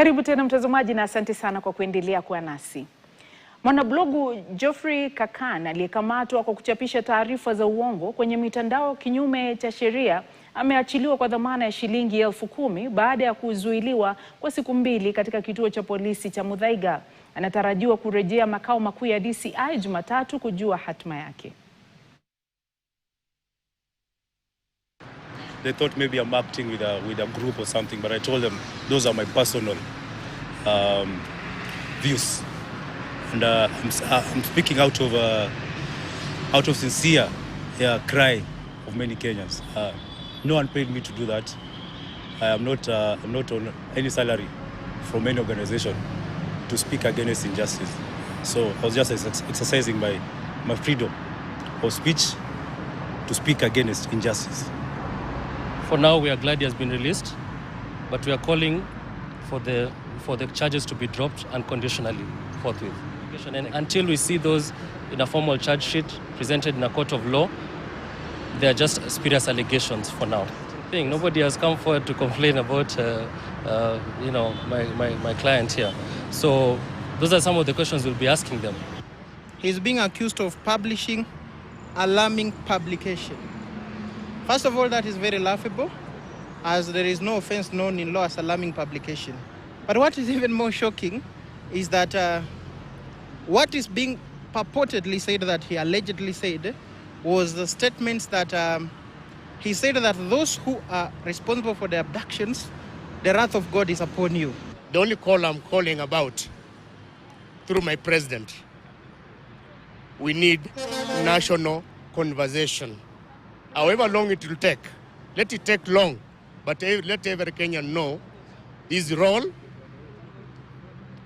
Karibu tena mtazamaji na asante sana kwa kuendelea kuwa nasi. Mwanablogu Tik Tok Kakan aliyekamatwa kwa kuchapisha taarifa za uongo kwenye mitandao kinyume cha sheria ameachiliwa kwa dhamana ya shilingi 10,000 baada ya kuzuiliwa kwa siku 2 katika kituo cha polisi cha Muthaiga. Anatarajiwa kurejea makao makuu ya DCI Jumatatu kujua hatima yake. They thought maybe I'm acting with a group or something, but I told them those are my personal views, and I'm speaking out of sincere cry of many Kenyans. No one paid me to do that. I'm not on any salary from any organization to speak against injustice. So I was just exercising my freedom of speech to speak against injustice. For now, we are glad he has been released, but we are calling for the charges to be dropped unconditionally forthwith. And until we see those in a formal charge sheet presented in a court of law, they are just spurious allegations for now. Nobody has come forward to complain about my client here. So those are some of the questions we'll be asking them. He's being accused of publishing alarming publication. First of all, that is very laughable, as there is no offense known in law as alarming publication. But what is even more shocking is that what is being purportedly said, that he allegedly said, was the statements that he said that those who are responsible for the abductions, the wrath of God is upon you. The only call I'm calling about, through my president, we need national conversation. However long it will take, let it take long, but let every Kenyan know his role,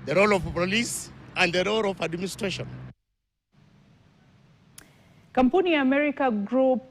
the role of police, and the role of administration. Kampuni ya America Group